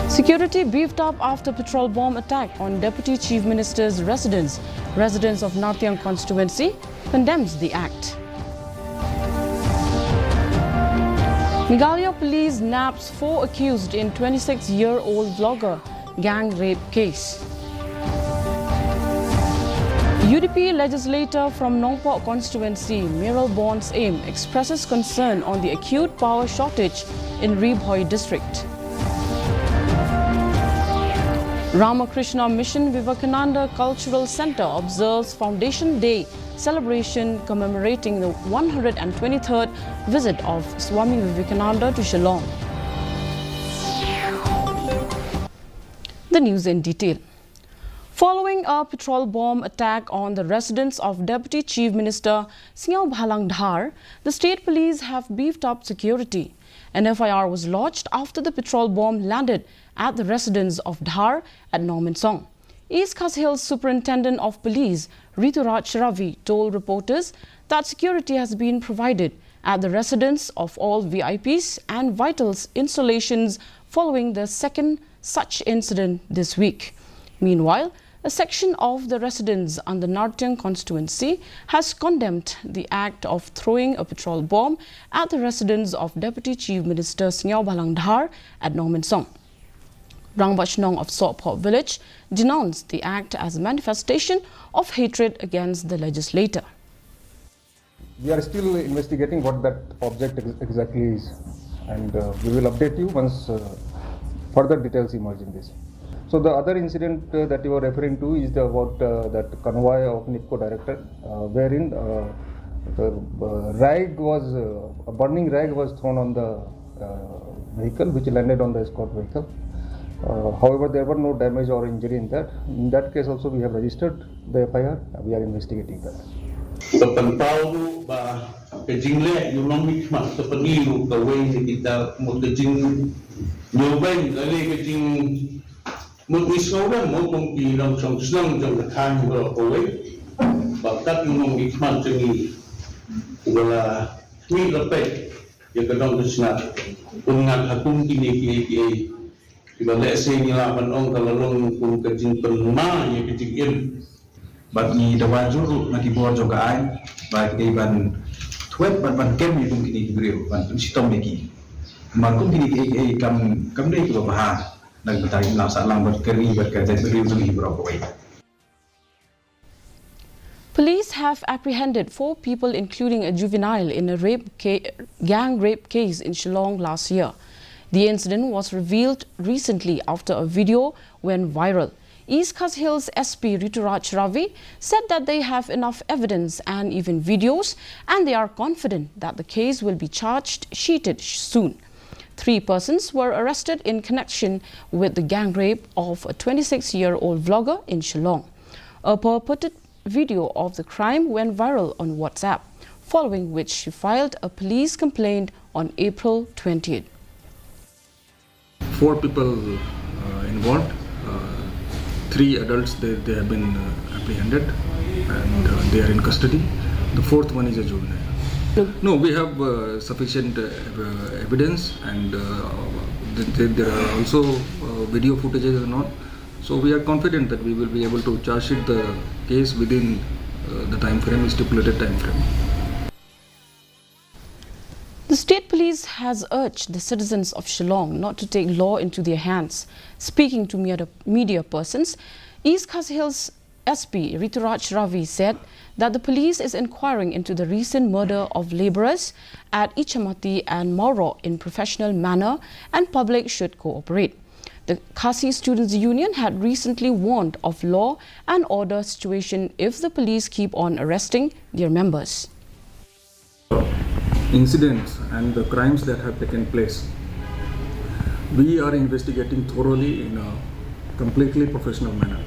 Security beefed up after petrol bomb attack on Deputy Chief Minister's residence. Residents of Nartiang constituency condemns the act. Meghalaya police naps 4 accused in 26-year-old vlogger gang rape case. UDP legislator from Nongpok constituency, Miral Bonds Aim, expresses concern on the acute power shortage in Ribhoi district. Ramakrishna Mission Vivekananda Cultural Center observes Foundation Day celebration commemorating the 123rd visit of Swami Vivekananda to Shillong. The news in detail. Following a petrol bomb attack on the residence of Deputy Chief Minister Singaw Bhalang Dhar, the state police have beefed up security. An FIR was lodged after the petrol bomb landed at the residence of Dhar at Norman Song. East Khas Hills Superintendent of Police Rituraj Ravi told reporters that security has been provided at the residence of all VIPs and vitals installations following the second such incident this week. Meanwhile, a section of the residents under Nartiang constituency has condemned the act of throwing a petrol bomb at the residence of Deputy Chief Minister Singaw Bhalang Dhar at Norman Song. Rangbachnong of Sopot village denounced the act as a manifestation of hatred against the legislator. We are still investigating what that object exactly is, and we will update you once further details emerge in this. So the other incident that you are referring to is about that convoy of NIPCO director, wherein the a burning rag was thrown on the vehicle, which landed on the escort vehicle. However, there were no damage or injury in that. In that case also we have registered the FIR. We are investigating that. Pagpantao ba kajingle yung namit mas sa panilu kaway kita mo kajing nyobay kali kajing mo isawran mo kung kilang sang jang nakhan ba kaway bakit yung namit mas ni wala ni lapet yung kadang kusna kung naghatung kini ibalik say nila panong kalalong kung kajing penma yung kajing bagi dawan juru naki bor jogaan bagi ban tuet ban kem ni pun kini beriu ban sitom lagi makum kini kam dei ko bah nag batay na sa lang berkeri berkata beriu ni berapa way. Police have apprehended 4 people including a juvenile in a gang rape case in Shillong last year. The incident was revealed recently after a video went viral. East Khas Hills SP Rituraj Ravi said that they have enough evidence and even videos, and they are confident that the case will be sheeted soon. 3 persons were arrested in connection with the gang rape of a 26-year-old vlogger in Shillong. A purported video of the crime went viral on WhatsApp, following which she filed a police complaint on April 20th. 4 people involved. 3 adults, they have been apprehended and they are in custody. The 4th one is a juvenile. No, we have sufficient evidence, and there are also video footages and all. So we are confident that we will be able to charge sheet the case within the time frame, stipulated time frame. The state police has urged the citizens of Shillong not to take law into their hands. Speaking to media persons, East Khas Hills SP Rituraj Ravi said that the police is inquiring into the recent murder of labourers at Ichamati and Mauro in professional manner, and public should cooperate. The Khasi Students' Union had recently warned of law and order situation if the police keep on arresting their members. Incidents and the crimes that have taken place, we are investigating thoroughly in a completely professional manner.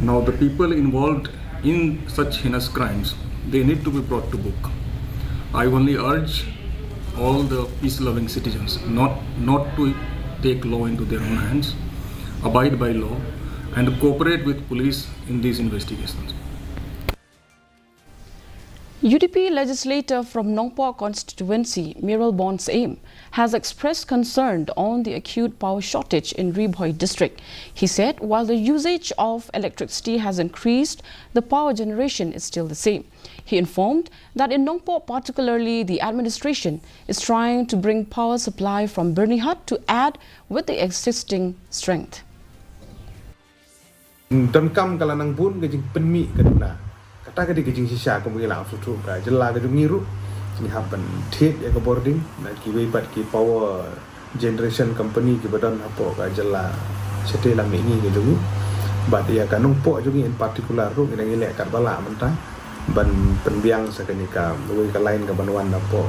Now the people involved in such heinous crimes, they need to be brought to book. I only urge all the peace-loving citizens not to take law into their own hands, abide by law and cooperate with police in these investigations. UDP legislator from Nongpoh constituency, Miral Bonds Aim, has expressed concern on the acute power shortage in Ribhoi district. He said while the usage of electricity has increased, the power generation is still the same. He informed that in Nongpoh particularly, the administration is trying to bring power supply from Birnihat to add with the existing strength. Dan kam kala nang bun ke jing penmi ke duna kata ke di jing sisa ke mui lang futu ka jela ke ngiru ni happen tet ya ke boarding na ki wei pat ki power generation company ki badan hapo ka jela sete la me ni ke jungi bat ya kanung po jungi in particular ru ngi ngi le kat bala mentah ban penbiang sekenika wei ka lain ke banwan hapo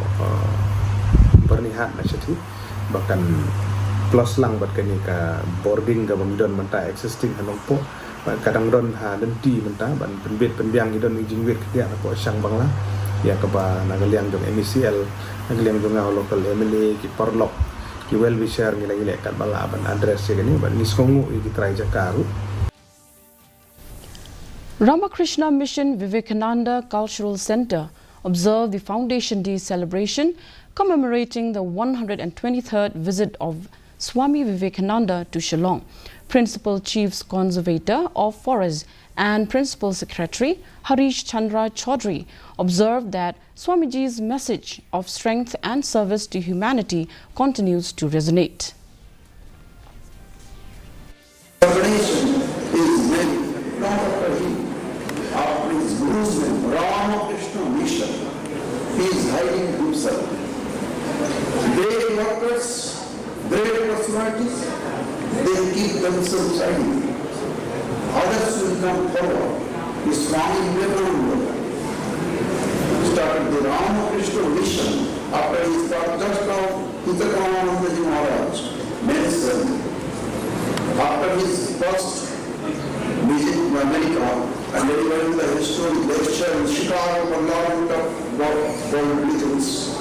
bernihat na seti bahkan plus lang bat kenika boarding ke bangdon mentah existing hanong po kadang don ha denti mentah ban penbet penbiang idon jingwet kia apa sang bangla ya ke ba nagaliang jong MCL nagaliang jong local MLA ki porlok ki well wisher ngi lagi kat bala ban address ni ban niskongu ki try jakaru. Ramakrishna Mission Vivekananda Cultural Center observed the Foundation Day celebration commemorating the 123rd visit of Swami Vivekananda to Shillong. Principal Chief Conservator of Forests and Principal Secretary Harish Chandra Chaudhary observed that Swamiji's message of strength and service to humanity continues to resonate. Organization is very not after him, after his Guru's name, Ramakrishna Mission. He is hiding himself. Great workers, great personalities, they keep themselves hiding. Others will come forward. He strongly never started the Ramakrishna Mission after he started just now Hitakanandaji Maharaj, medicine. After his first visit to America and delivering the historic lecture in Chicago Parliament of World Religions.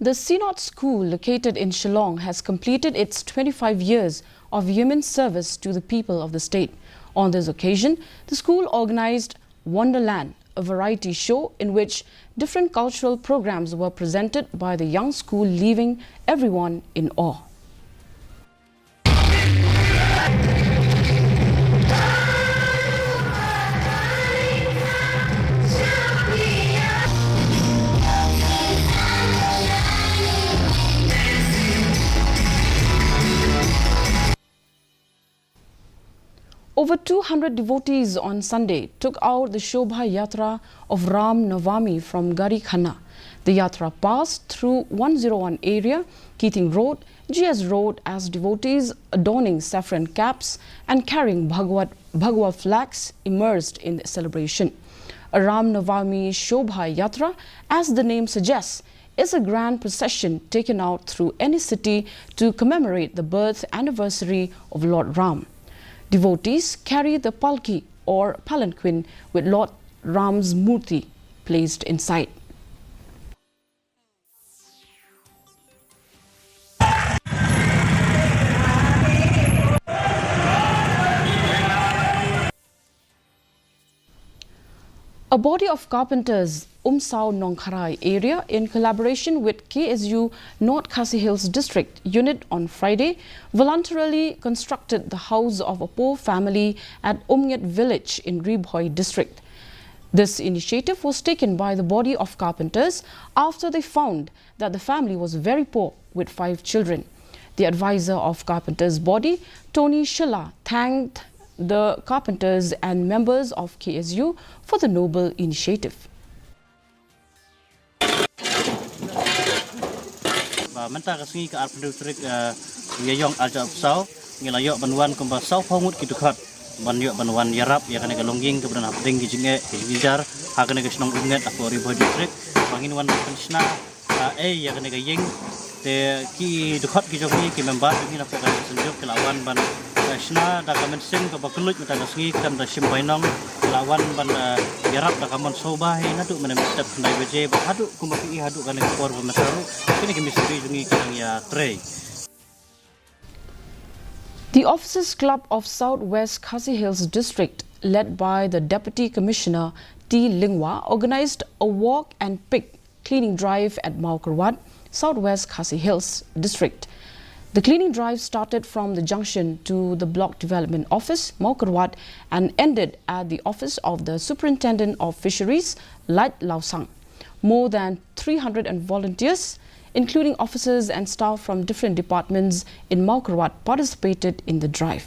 The Synod School located in Shillong has completed its 25 years of human service to the people of the state. On this occasion, the school organized Wonderland, a variety show in which different cultural programs were presented by the young school, leaving everyone in awe. Over 200 devotees on Sunday took out the Shobha Yatra of Ram Navami from Gari Khana. The Yatra passed through 101 area, Keating Road, GS Road as devotees adorning saffron caps and carrying Bhagwa flags immersed in the celebration. A Ram Navami Shobha Yatra, as the name suggests, is a grand procession taken out through any city to commemorate the birth anniversary of Lord Ram. Devotees carry the palki or palanquin with Lord Ram's murti placed inside. A body of carpenters Umsao Nongkharai area in collaboration with KSU North Khasi Hills District Unit on Friday voluntarily constructed the house of a poor family at Umnget village in Ribhoi district. This initiative was taken by the body of carpenters after they found that the family was very poor with 5 children. The advisor of carpenters body, Tony Shilla, thanked the carpenters and members of KSU for the noble initiative. Menta kasungi ke arp distrik yayong aja upsau ngilayok banwan kumba sau pongut kitu khat banyo banwan yarap ya kana galongging keberan hapding gijinge gijar hakane kesnong unget aku Ribhoi distrik bangin wan pensna ya kana gayeng te ki dukhat ki jogi ki member ni na pokan senjuk kelawan ban Krishna da kamen sing ke bakulut meta kasungi kam da simbainong lawan ban yarap da kamon soba he nadu menem step kendai beje hadu kumaki hadu kana kor pemetaru kini kami sendiri jungi kadang ya tray. The Officers Club of Southwest Khasi Hills District led by the Deputy Commissioner T. Lingwa, organized a walk and pick cleaning drive at Maukarwat, Southwest Khasi Hills District. The cleaning drive started from the junction to the Block Development Office, Maukarwat, and ended at the office of the Superintendent of Fisheries, Lat Laosang. More than 300 volunteers, including officers and staff from different departments in Maukarwat, participated in the drive.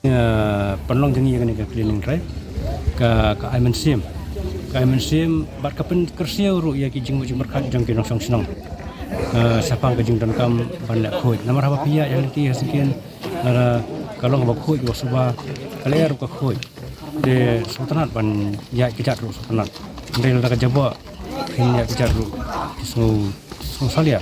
Penlong jengi kan ke cleaning drive ke Aiman Sim bat kapen kersia uru ya ki jing mujung berkat jang ki nong senang sapang ke jing dan kam ban lek khoi namar haba pia yang ti hasikien lara kalong ba khoi wa suba kaler ka khoi de sultanat ban ya ki jat ru sultanat ndel ka jaba hin ya ki jat ru so salia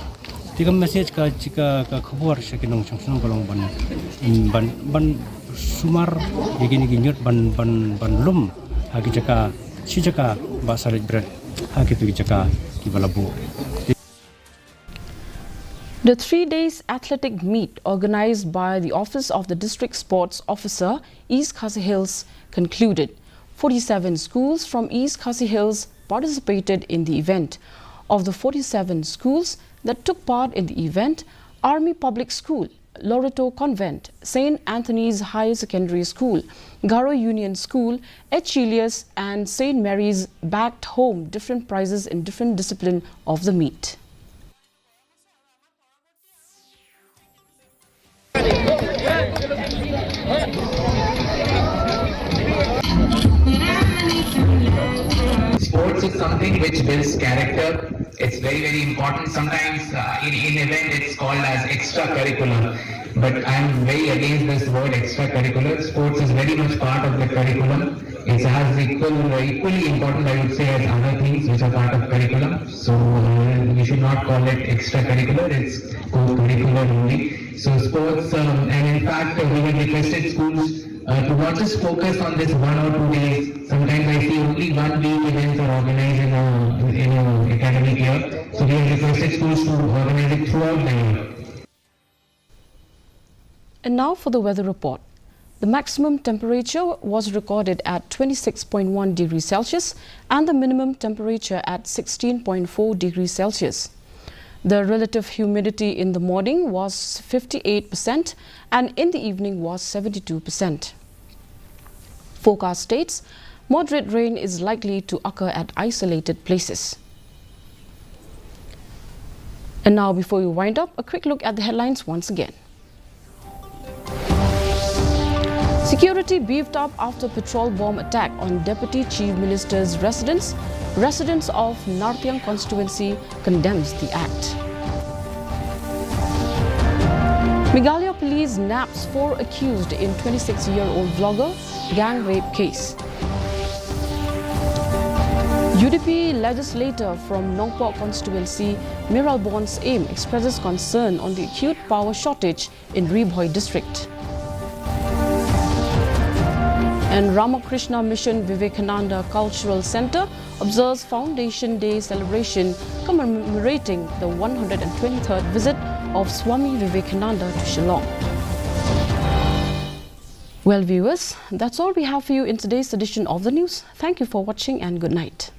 tiga message ka jika ka khabar sekin nong senang kalong ban sumar begini ginyut ban lum hagi jaka si jaka basarit bread hagi tu jaka kibalabu. The 3 days athletic meet organized by the Office of the District Sports Officer, East Khasi Hills, concluded. 47 schools from East Khasi Hills participated in the event. Of the 47 schools that took part in the event, Army Public School, Loreto Convent, St. Anthony's Higher Secondary School, Garo Union School, Echelius and St. Mary's backed home different prizes in different discipline of the meet. Sports is something which builds character. It's very important. Sometimes in event it's called as extracurricular, but I'm very against this word extracurricular. Sports is very much part of the curriculum. It's as equally important, I would say, as other things which are part of curriculum. So we should not call it extracurricular. It's co-curricular only. So sports, and in fact we have requested schools to not just focus on this 1 or 2 days. Sometimes I see only 1 week events are organized in a academic year. So we have requested schools to organize it throughout the year. And now for the weather report. The maximum temperature was recorded at 26.1 degrees Celsius and the minimum temperature at 16.4 degrees Celsius. The relative humidity in the morning was 58% and in the evening was 72%. Forecast states moderate rain is likely to occur at isolated places. And now, before we wind up, a quick look at the headlines once again. Security beefed up after petrol bomb attack on Deputy Chief Minister's residence. Residents of Nartiang constituency condemns the act. Meghalaya police naps 4 accused in 26-year-old vlogger gang rape case. UDP legislator from Nongpok constituency, Miral Bon's aim expresses concern on the acute power shortage in Ribhoi district. And Ramakrishna Mission Vivekananda Cultural Center observes Foundation Day celebration commemorating the 123rd visit of Swami Vivekananda to Shillong. Well, viewers, that's all we have for you in today's edition of the news. Thank you for watching and good night.